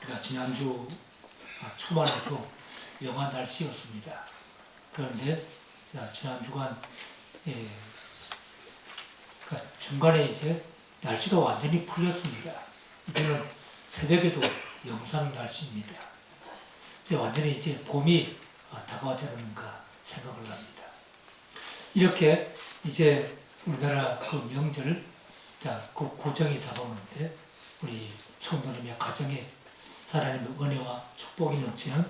그러니까 지난주 초반에도 영한 날씨였습니다. 그런데 지난주간 그러니까 중간에 이제 날씨도 완전히 풀렸습니다. 이제는 새벽에도 영상 날씨입니다. 이제 완전히 이제 봄이 다가오지 않는가 생각을 합니다. 이렇게 이제 우리나라 그 명절, 그 고정이 다가오는데 우리 성도님의 가정에 하나님의 은혜와 축복이 넘치는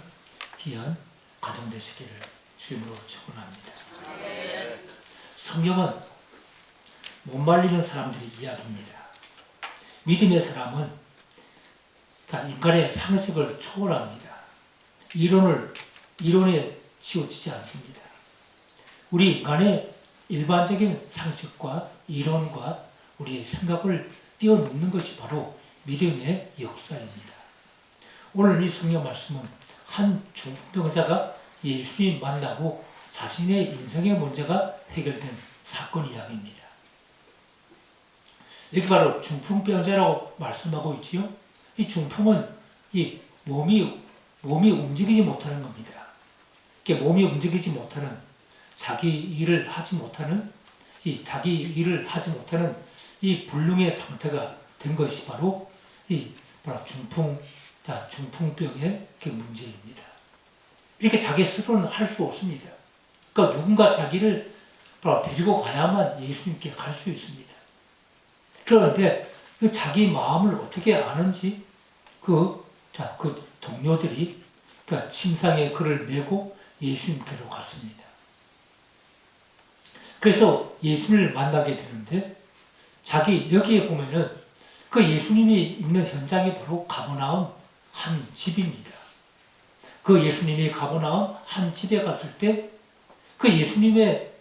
귀한 가정 되시기를 주님으로 축원합니다. 성경은 못 말리는 사람들의 이야기입니다. 믿음의 사람은 인간의 상식을 초월합니다. 이론에 치우치지 않습니다. 우리 인간의 일반적인 상식과 이론과 우리의 생각을 뛰어넘는 것이 바로 믿음의 역사입니다. 오늘 이 성경 말씀은 한 중풍병자가 예수님 만나고 자신의 인생의 문제가 해결된 사건 이야기입니다. 여기 바로 중풍병자라고 말씀하고 있지요. 이 중풍은 이 몸이 움직이지 못하는 겁니다. 몸이 움직이지 못하는 자기 일을 하지 못하는 이 불능의 상태가 된 것이 바로 이 중풍병의 그 문제입니다. 이렇게 자기 스스로는 할 수 없습니다. 그러니까 누군가 자기를 데리고 가야만 예수님께 갈 수 있습니다. 그런데 그 자기 마음을 어떻게 아는지 그 동료들이 침상에 그를 메고 예수님께로 갔습니다. 그래서 예수님을 만나게 되는데 여기에 보면은 그 예수님이 있는 현장이 바로 가버나움 한 집입니다. 그 예수님이 가버나움 한 집에 갔을 때 그 예수님에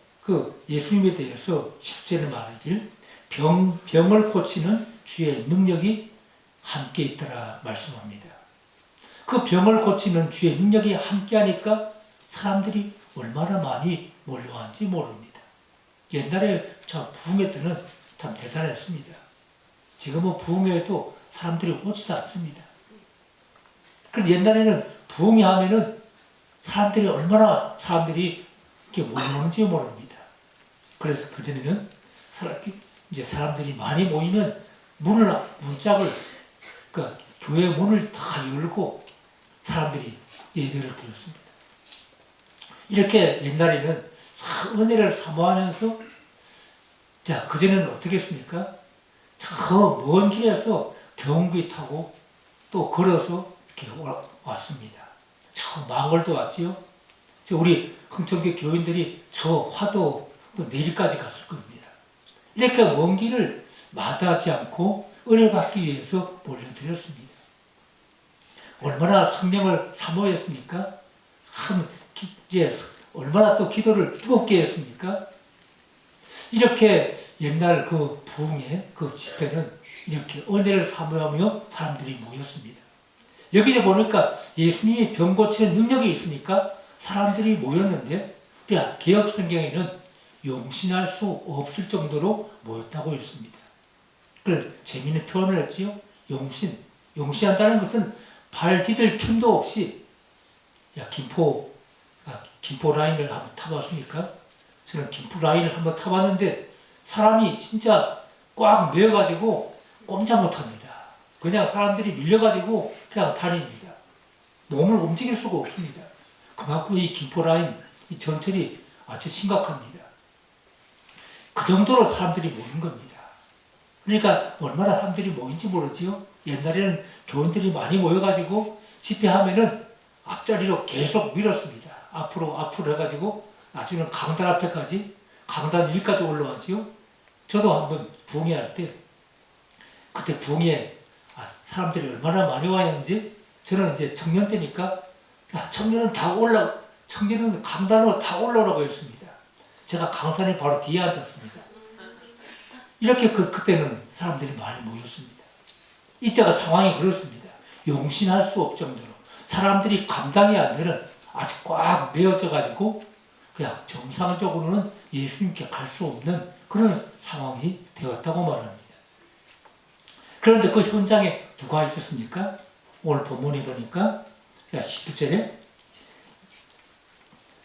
대해서 10절에 말하길 병을 고치는 주의 능력이 함께 있더라 말씀합니다. 그 병을 고치는 주의 능력이 함께 하니까 사람들이 얼마나 많이 몰려왔는지 모릅니다. 옛날에 부흥회 때는 참 대단했습니다. 지금은 부흥회에도 사람들이 오지도 않습니다. 그런데 옛날에는 부흥회 하면은 얼마나 사람들이 이렇게 몰려오는지 모릅니다. 그래서 그전에는 사람들이 많이 모이면 문짝을, 교회 문을 다 열고 사람들이 예배를 드렸습니다. 이렇게 옛날에는 은혜를 사모하면서, 그전에는 어떻게 했습니까? 저 먼 길에서 경운기 타고 또 걸어서 이렇게 왔습니다. 저 망월도 왔지요. 우리 흥천교 교인들이 저 화도 내리까지 갔을 겁니다. 이렇게 먼 길을 마다하지 않고 은혜 받기 위해서 몰려드렸습니다. 얼마나 성령을 사모했습니까? 얼마나 또 기도를 뜨겁게 했습니까? 이렇게 옛날 그 부흥의 그 집회는 이렇게 은혜를 사모하며 사람들이 모였습니다. 여기에 보니까 예수님이 병 고치는 능력이 있으니까 사람들이 모였는데 개역 성경에는 용신할 수 없을 정도로 모였다고 했습니다. 그래서 재미있는 표현을 했지요. 용신한다는 것은 발 디딜 틈도 없이 김포 라인을 한번 타봤습니까? 저는 김포 라인을 한번 타봤는데 사람이 진짜 꽉 메어가지고 꼼짝 못합니다. 그냥 사람들이 밀려가지고 그냥 다닙니다. 몸을 움직일 수가 없습니다. 그만큼 이 김포 라인, 이 전철이 아주 심각합니다. 그 정도로 사람들이 모인 겁니다. 그러니까 얼마나 사람들이 모인지 모르지요. 옛날에는 교인들이 많이 모여가지고 집회하면은 앞자리로 계속 밀었습니다. 앞으로 해가지고 나중에는 강단 앞에까지, 강단 위까지 올라가지요. 저도 한번 부흥회 할 때, 그때 부흥회 사람들이 얼마나 많이 와야하는지, 저는 이제 청년 때니까, 청년은 강단으로 다 올라오라고 했습니다. 제가 강산이 바로 뒤에 앉았습니다. 이렇게 그때는 사람들이 많이 모였습니다. 이때가 상황이 그렇습니다. 용신할 수 없을 정도로 사람들이 감당이 안 되는 아주 꽉 메어져 가지고 그냥 정상적으로는 예수님께 갈 수 없는 그런 상황이 되었다고 말합니다. 그런데 그 현장에 누가 있었습니까? 오늘 본문에 보니까 11절에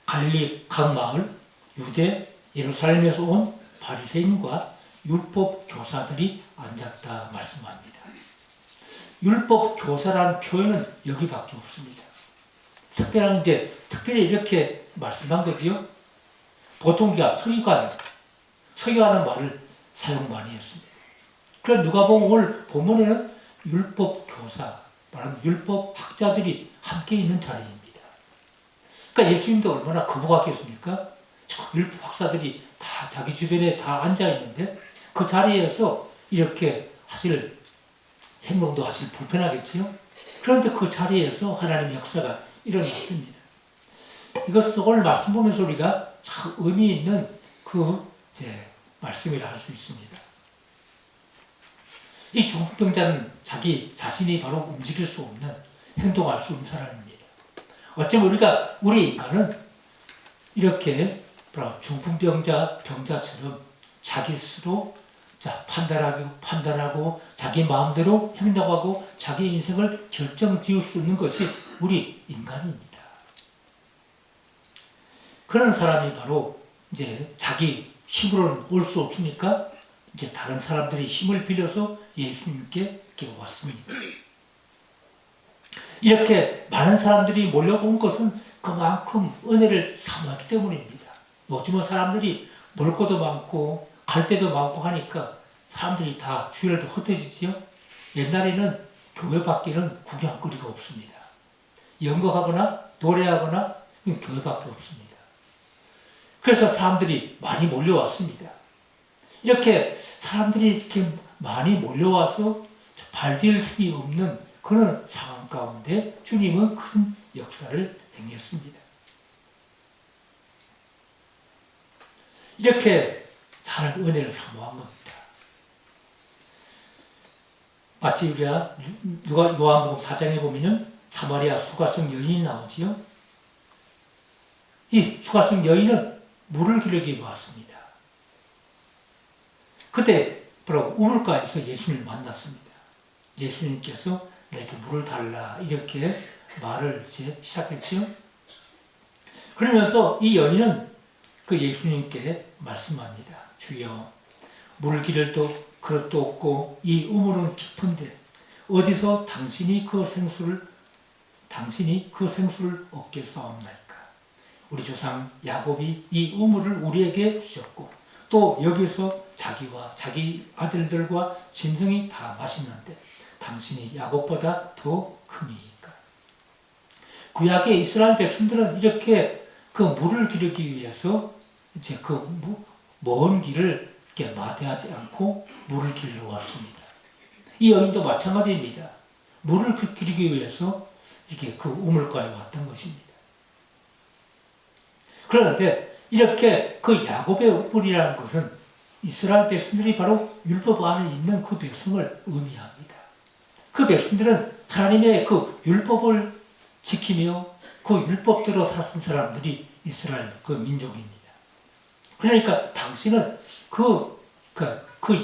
갈릴리 각 마을, 유대, 예루살렘에서 온 바리새인과 율법 교사들이 앉았다 말씀합니다. 율법 교사라는 표현은 여기밖에 없습니다. 특별히 이렇게 말씀한 거지요. 보통 우리가 서기관은 말을 사용 많이 했습니다. 그래서 누가복음 오늘 본문에는 율법 교사, 말하면 율법 학자들이 함께 있는 자리입니다. 그러니까 예수님도 얼마나 거부하겠습니까? 율법 학사들이 다 자기 주변에 다 앉아 있는데 그 자리에서 이렇게 하실 행동도 하실 불편하겠지요. 그런데 그 자리에서 하나님의 역사가 일어났습니다. 이것은 오늘 말씀 보면서 우리가 참 의미 있는 말씀이라 할 수 있습니다. 이 중풍병자는 자기 자신이 바로 움직일 수 없는, 행동할 수 없는 사람입니다. 어쩌면 우리 인간은 이렇게 중풍병자처럼 자기 스스로 판단하고 자기 마음대로 행동하고 자기 인생을 결정 지을 수 있는 것이 우리 인간입니다. 그런 사람이 바로 자기 힘으로는 올 수 없으니까 다른 사람들이 힘을 빌려서 예수님께 왔습니다. 이렇게 많은 사람들이 몰려온 것은 그만큼 은혜를 사모하기 때문입니다. 요즘은 사람들이 볼 것도 많고 갈 데도 많고 하니까 사람들이 다 주일도 흩어지지요. 옛날에는 교회 밖에는 구경거리가 없습니다. 연극하거나 노래하거나 교회밖에 없습니다. 그래서 사람들이 많이 몰려왔습니다. 이렇게 사람들이 이렇게 많이 몰려와서 발디딜 힘이 없는 그런 상황 가운데 주님은 큰 역사를 행했습니다. 이렇게 하나님 은혜를 사모한 겁니다. 마치 우리가 요한복음 4장에 보면은 사마리아 수가성 여인이 나오지요. 이 수가성 여인은 물을 기르기 왔습니다. 그때 바로 우물가에서 예수님을 만났습니다. 예수님께서 내게 물을 달라 이렇게 말을 시작했지요. 그러면서 이 여인은 그 예수님께 말씀합니다. 주여, 물 기를 그릇도 없고 이 우물은 깊은데 어디서 당신이 그 생수를 얻겠사옵나이까. 우리 조상 야곱이 이 우물을 우리에게 주셨고 또 여기서 자기와 자기 아들들과 짐승이 다 마시는데 당신이 야곱보다 더 크니까. 구약의 이스라엘 백성들은 이렇게 그 물을 기르기 위해서 먼 길을 이렇게 마다하지 않고 물을 기르러 왔습니다. 이 여인도 마찬가지입니다. 물을 기르기 위해서 이렇게 그 우물가에 왔던 것입니다. 그런데 이렇게 그 야곱의 우물이라는 것은 이스라엘 백성들이 바로 율법 안에 있는 그 백성을 의미합니다. 그 백성들은 하나님의 그 율법을 지키며 그 율법대로 살았던 사람들이 이스라엘 그 민족입니다. 그러니까 당신은 그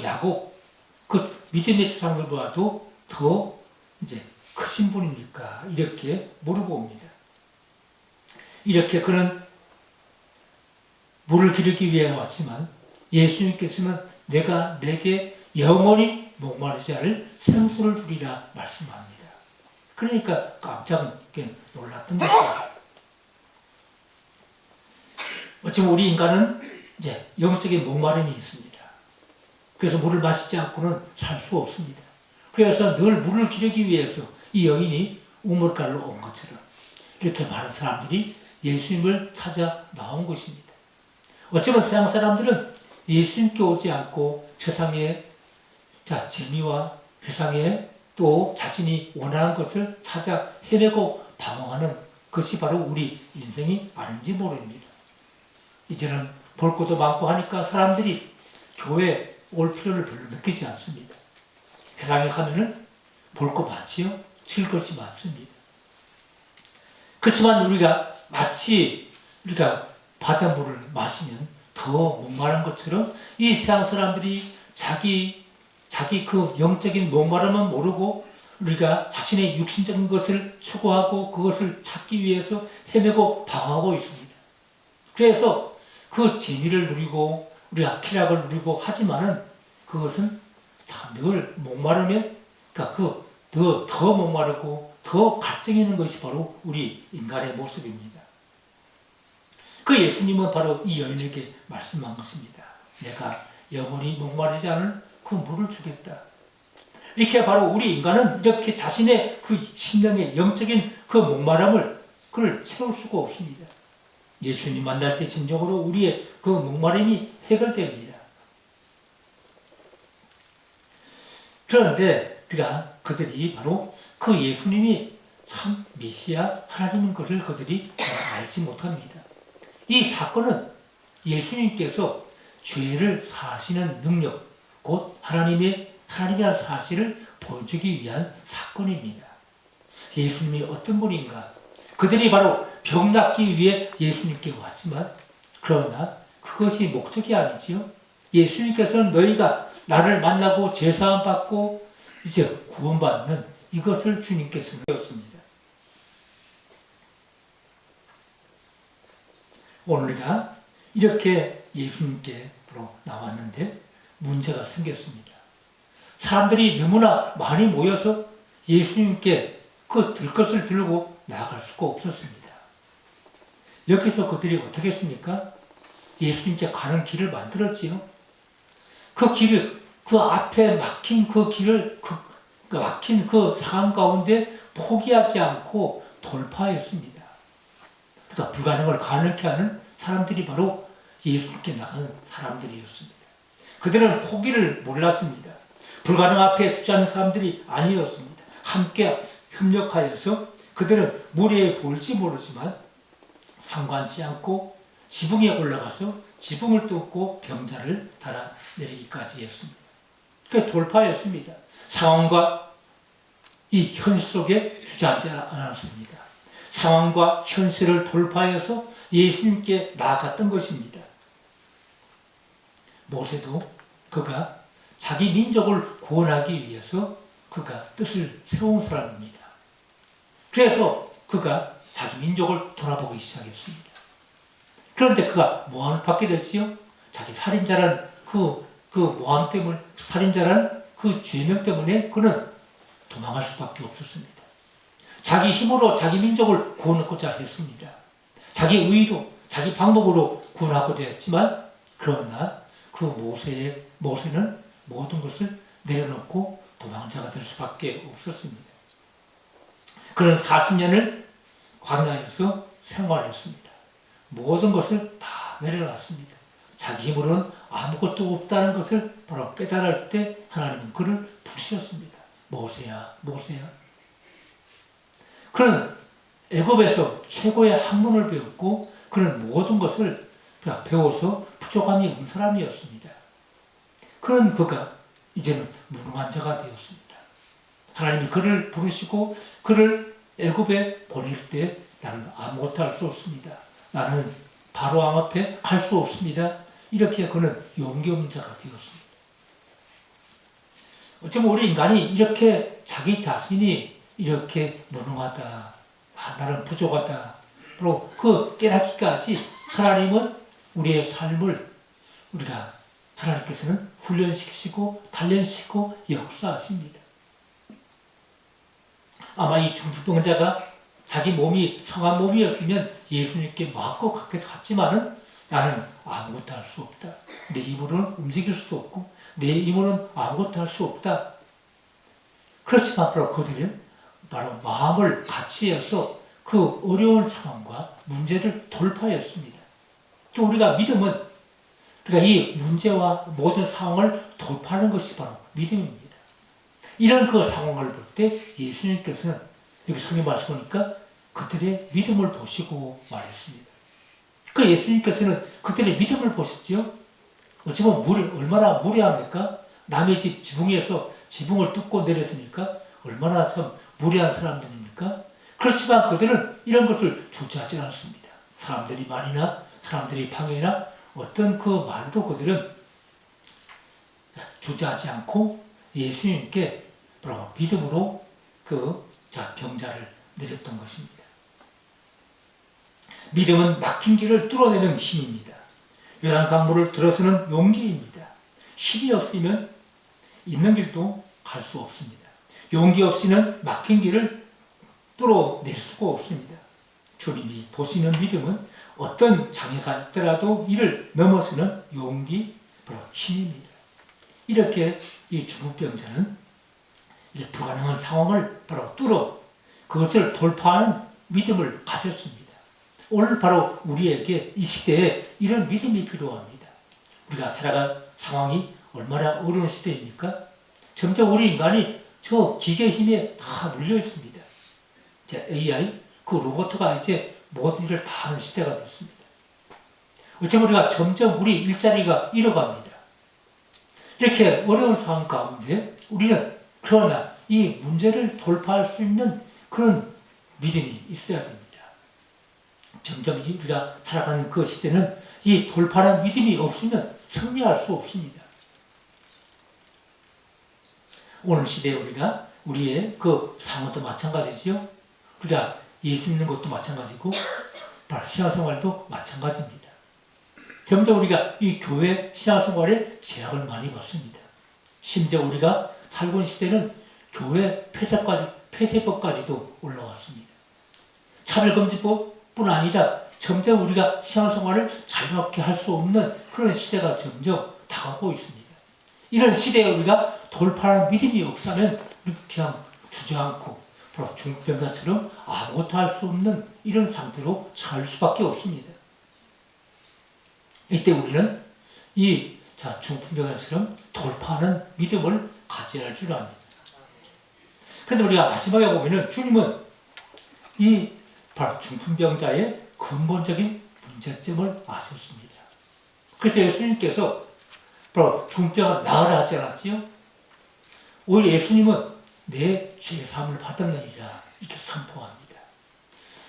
야곱, 그 믿음의 조상들보다도 더 크신 분입니까? 이렇게 물어봅니다. 이렇게 그는 물을 기르기 위해 왔지만 예수님께서는 내가 내게 영원히 목마르지 않을 생수를 주리라 말씀합니다. 그러니까 깜짝 놀랐던 것입니다. 어쩌면 우리 인간은 영적인 목마름이 있습니다. 그래서 물을 마시지 않고는 살 수 없습니다. 그래서 늘 물을 기르기 위해서 이 여인이 우물가로 온 것처럼 이렇게 많은 사람들이 예수님을 찾아 나온 것입니다. 어쩌면 세상 사람들은 예수님께 오지 않고 세상의 재미와 세상에 또 자신이 원하는 것을 찾아 헤매고 방황하는 것이 바로 우리 인생이 아닌지 모릅니다. 이제는 볼 것도 많고 하니까 사람들이 교회에 올 필요를 별로 느끼지 않습니다. 세상에 가면은 볼 거 많지요? 칠 것이 많습니다. 그렇지만 마치 우리가 바닷물을 마시면 더 목마른 것처럼 이 세상 사람들이 자기 그 영적인 목마름은 모르고 우리가 자신의 육신적인 것을 추구하고 그것을 찾기 위해서 헤매고 방황하고 있습니다. 그래서 그 재미를 누리고 우리가 쾌락을 누리고 하지만은 그것은 참 늘 목마르면 그러니까 더 목마르고 더 갈증이 있는 것이 바로 우리 인간의 모습입니다. 그 예수님은 바로 이 여인에게 말씀한 것입니다. 내가 영원히 목마르지 않을 그 물을 주겠다. 이렇게 바로 우리 인간은 이렇게 자신의 그 심령의 영적인 그 목마름을 그걸 채울 수가 없습니다. 예수님 만날 때 진정으로 우리의 그 목마름이 해결됩니다. 그런데 우리가 그들이 바로 그 예수님이 참 메시아 하나님인 것을 그들이 알지 못합니다. 이 사건은 예수님께서 죄를 사하시는 능력, 곧 하나님이라는 사실을 보여주기 위한 사건입니다. 예수님이 어떤 분인가? 그들이 바로 병 낫기 위해 예수님께 왔지만 그러나 그것이 목적이 아니지요. 예수님께서는 너희가 나를 만나고 죄사함 받고 이제 구원받는 이것을 주님께서 배웠습니다. 오늘 우리가 이렇게 예수님께로 나왔는데 문제가 생겼습니다. 사람들이 너무나 많이 모여서 예수님께 그 들 것을 들고 나아갈 수가 없었습니다. 여기서 그들이 어떻게 했습니까? 예수님께 가는 길을 만들었지요. 그 길을, 그 앞에 막힌 그 길을, 막힌 그 상황 가운데 포기하지 않고 돌파했습니다. 그러니까 불가능을 가능케 하는 사람들이 바로 예수님께 나가는 사람들이었습니다. 그들은 포기를 몰랐습니다. 불가능 앞에 주저하는 사람들이 아니었습니다. 함께 협력하여서 그들은 무리에 볼지 모르지만 상관치 않고 지붕에 올라가서 지붕을 뚫고 병자를 달아내리기까지 했습니다. 그 돌파했습니다. 상황과 이 현실 속에 주저앉지 않았습니다. 상황과 현실을 돌파해서 예수님께 나아갔던 것입니다. 모세도 그가 자기 민족을 구원하기 위해서 그가 뜻을 세운 사람입니다. 그래서 그가 자기 민족을 돌아보기 시작했습니다. 그런데 그가 모함을 받게 됐지요. 자기 살인자란 그 모함 때문에, 살인자란 그 죄명 때문에 그는 도망갈 수밖에 없었습니다. 자기 힘으로 자기 민족을 구원하고자 했습니다. 자기 의로, 자기 방법으로 구원하고자 했지만, 그러나 그 모세는 모든 것을 내려놓고 도망자가 될 수밖에 없었습니다. 그는 40년을 광야에서 생활했습니다. 모든 것을 다 내려놨습니다. 자기 힘으로는 아무것도 없다는 것을 바로 깨달을 때 하나님은 그를 부르셨습니다. 모세야, 모세야. 그는 애굽에서 최고의 학문을 배웠고 그는 모든 것을 배워서 부족함이 없는 사람이었습니다. 그런 그가 이제는 무능한 자가 되었습니다. 하나님이 그를 부르시고 그를 애굽에 보낼 때 나는 아무것도 할 수 없습니다. 나는 바로 왕 앞에 갈 수 없습니다. 이렇게 그는 용기 없는 자가 되었습니다. 어쩌면 우리 인간이 이렇게 자기 자신이 이렇게 무능하다, 나는 부족하다, 바로 그 깨닫기까지 하나님은 우리의 삶을 하나님께서는 훈련시키시고 단련시키고 역사하십니다. 아마 이 중풍병자가 자기 몸이 성한 몸이었으면 예수님께 마음껏 갔지만은 나는 아무것도 할 수 없다. 내 힘으로는 움직일 수 없고 내 힘으로는 아무것도 할 수 없다. 그렇지만 바로 그들은 바로 마음을 같이 해서 그 어려운 상황과 문제를 돌파했습니다. 또 우리가 믿음은 이 문제와 모든 상황을 돌파하는 것이 바로 믿음입니다. 이런 그 상황을 볼 때 예수님께서는 여기 성경 말씀 보니까 그들의 믿음을 보시고 말했습니다. 그 예수님께서는 그들의 믿음을 보셨죠. 어찌보면 얼마나 무례합니까? 남의 집 지붕에서 지붕을 뚫고 내렸으니까 얼마나 참 무례한 사람들입니까? 그렇지만 그들은 이런 것을 주저하지 않습니다. 사람들이 말이나 사람들이 방해나 어떤 그 말도 그들은 주저하지 않고 예수님께 믿음으로 병자를 내렸던 것입니다. 믿음은 막힌 길을 뚫어내는 힘입니다. 요단 강물을 들어서는 용기입니다. 힘이 없으면 있는 길도 갈 수 없습니다. 용기 없이는 막힌 길을 뚫어낼 수가 없습니다. 주님이 보시는 믿음은 어떤 장애가 있더라도 이를 넘어서는 용기, 바로 힘입니다. 이렇게 이 중풍병자는 불가능한 상황을 바로 뚫어 그것을 돌파하는 믿음을 가졌습니다. 오늘 바로 우리에게 이 시대에 이런 믿음이 필요합니다. 우리가 살아간 상황이 얼마나 어려운 시대입니까? 점점 우리 인간이 저 기계 힘에 다 눌려 있습니다. 이제 AI, 로봇가 이제 모든 일을 다 하는 시대가 됐습니다. 어쩌면 우리가 점점 우리 일자리가 잃어갑니다. 이렇게 어려운 상황 가운데 우리는 그러나 이 문제를 돌파할 수 있는 그런 믿음이 있어야 됩니다. 점점 우리가 살아가는 그 시대는 이 돌파하는 믿음이 없으면 승리할 수 없습니다. 오늘 시대에 우리가 우리의 그 상황도 마찬가지죠. 우리가 예수 믿는 것도 마찬가지고 신앙생활도 마찬가지입니다. 점점 우리가 이 교회 신앙생활에 제약을 많이 받습니다. 심지어 우리가 살고 있는 시대는 교회 폐쇄법까지도 올라왔습니다. 차별금지법뿐 아니라 점점 우리가 신앙생활을 자유롭게 할 수 없는 그런 시대가 점점 다가오고 있습니다. 이런 시대에 우리가 돌파하는 믿음이 없으면 그냥 주저앉고 중풍병자처럼 아무것도 할 수 없는 이런 상태로 살 수밖에 없습니다. 이때 우리는 이 중풍병자처럼 돌파하는 믿음을 가져야 할 줄 압니다. 그런데 우리가 마지막에 보면은 주님은 이 바로 중풍병자의 근본적인 문제점을 아셨습니다. 그래서 예수님께서 바로 중풍병을 나으라 하지 않았지요? 오히려 예수님은 내 죄사함을 받았느니라 이렇게 선포합니다.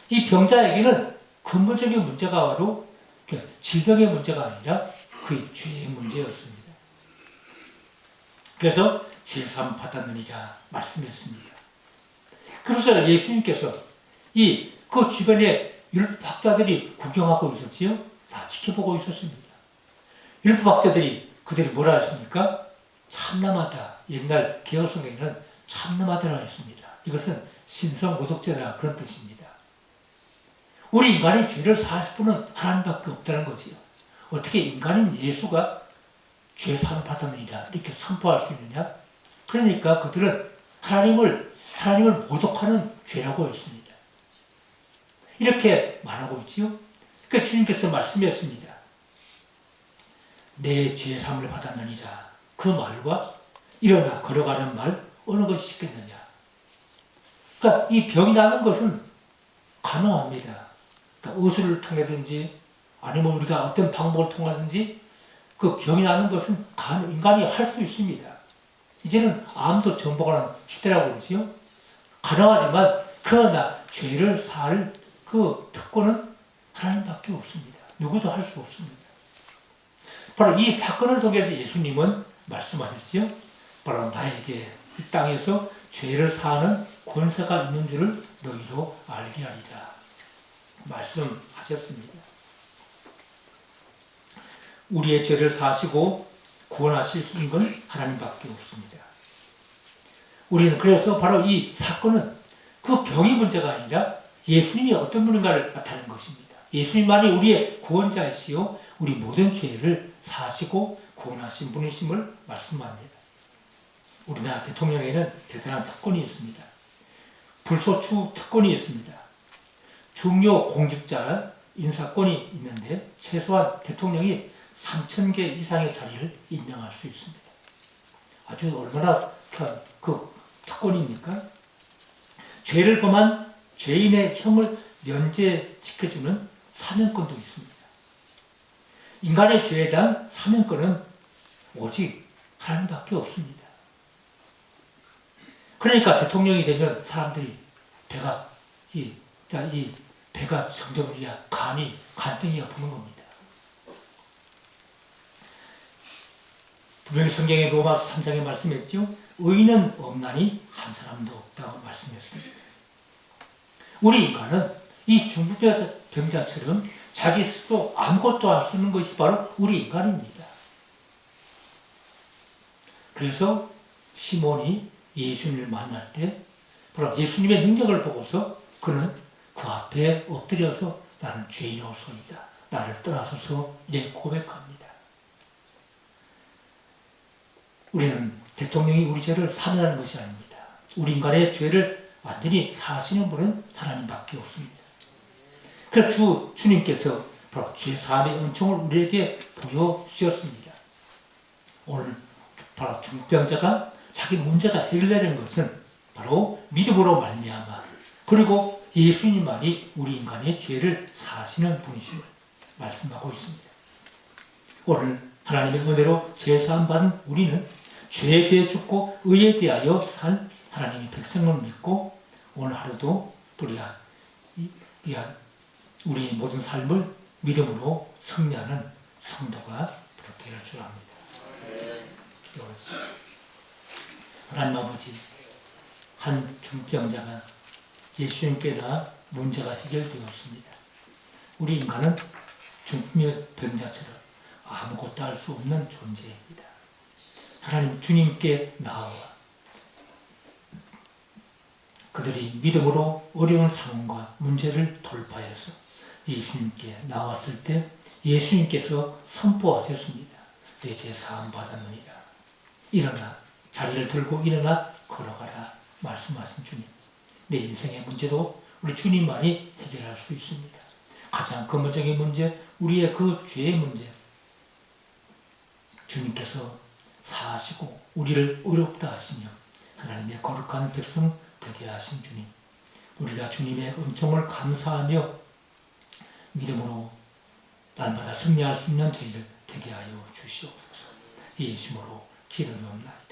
이 병자에게는 근본적인 문제가 바로 질병의 문제가 아니라 그의 죄의 문제였습니다. 그래서 죄사함 받았느니라 말씀했습니다. 그래서 예수님께서 그 주변에 율법학자들이 구경하고 있었지요? 다 지켜보고 있었습니다. 율법학자들이 그들이 뭐라 했습니까? 참남하다. 옛날 개혁성경에는 참남하다라고 했습니다. 이것은 신성모독죄라 그런 뜻입니다. 우리 인간이 죄를 사할 분은 하나님밖에 없다는 거지요. 어떻게 인간인 예수가 죄사함 받았느니라 이렇게 선포할 수 있느냐? 그러니까 그들은 하나님을 모독하는 죄라고 했습니다. 이렇게 말하고 있지요. 그러니까 주님께서 말씀했습니다. 내 죄사함을 받았느니라. 그 말과 일어나 걸어가는 말 어느 것이 쉽겠느냐. 그러니까 이 병이 나는 것은 가능합니다. 그러니까 의술을 통해든지 아니면 우리가 어떤 방법을 통하든지 그 병이 나는 것은 인간이 할 수 있습니다. 이제는 암도 정복하는 시대라고 그러지요. 가능하지만 그러나 죄를 살 그 특권은 하나님밖에 없습니다. 누구도 할 수 없습니다. 바로 이 사건을 통해서 예수님은 말씀하셨지요. 바로 나에게 이 땅에서 죄를 사하는 권세가 있는 줄을 너희도 알게 하리라 말씀하셨습니다. 우리의 죄를 사하시고 구원하실 수 있는 건 하나님밖에 없습니다. 우리는 그래서 바로 이 사건은 그 병이 문제가 아니라 예수님이 어떤 분인가를 나타내는 것입니다. 예수님만이 우리의 구원자이시요 우리 모든 죄를 사하시고 구원하신 분이심을 말씀합니다. 우리나라 대통령에는 대단한 특권이 있습니다. 불소추 특권이 있습니다. 중요 공직자 인사권이 있는데 최소한 대통령이 3,000개 이상의 자리를 임명할 수 있습니다. 아주 얼마나 그 특권입니까? 죄를 범한 죄인의 형을 면제시켜주는 사면권도 있습니다. 인간의 죄에 대한 사면권은 오직 하나님밖에 없습니다. 그러니까 대통령이 되면 사람들이 배가 점점 간등이 아프는 겁니다. 분명히 성경의 로마서 3장에 말씀했죠. 의인은 없나니 한 사람도 없다고 말씀했습니다. 우리 인간은 이 중풍병자처럼 자기 스스로 아무것도 할 수 없는 것이 바로 우리 인간입니다. 그래서 시몬이 예수님을 만날 때 바로 예수님의 능력을 보고서 그는 그 앞에 엎드려서 나는 죄인이옵소이다. 나를 떠나소서 이렇게 고백합니다. 우리는 대통령이 우리 죄를 사면하는 것이 아닙니다. 우리 인간의 죄를 완전히 사하시는 분은 하나님밖에 없습니다. 그래서 주님께서 바로 죄 사함의 은총을 우리에게 보여주셨습니다. 오늘 바로 중병자가 자기 문제가 해결되는 것은 바로 믿음으로 말미암아 그리고 예수님만이 우리 인간의 죄를 사하시는 분이심을 말씀하고 있습니다. 오늘 하나님의 은혜로 죄 사함 받은 우리는 죄에 대해 죽고 의에 대하여 산 하나님의 백성을 믿고 오늘 하루도 우리의 모든 삶을 믿음으로 승리하는 성도가 되어 줄 압니다. 기도하겠습니다. 하나님 아버지, 한 중병자가 예수님께나 문제가 해결되었습니다. 우리 인간은 중병자처럼 아무것도 할 수 없는 존재입니다. 하나님 주님께 나와 그들이 믿음으로 어려운 상황과 문제를 돌파해서 예수님께 나왔을 때 예수님께서 선포하셨습니다. 내 죄 사함 받았느니라. 일어나 자리를 들고 일어나 걸어가라 말씀하신 주님. 내 인생의 문제도 우리 주님만이 해결할 수 있습니다. 가장 근본적인 문제, 우리의 그 죄의 문제 주님께서 사하시고 우리를 의롭다 하시며 하나님의 거룩한 백성 되게 하신 주님, 우리가 주님의 은총을 감사하며 믿음으로 날마다 승리할 수 있는 저희들 되게 하여 주시옵소서. 예수님으로 기도하옵나이다.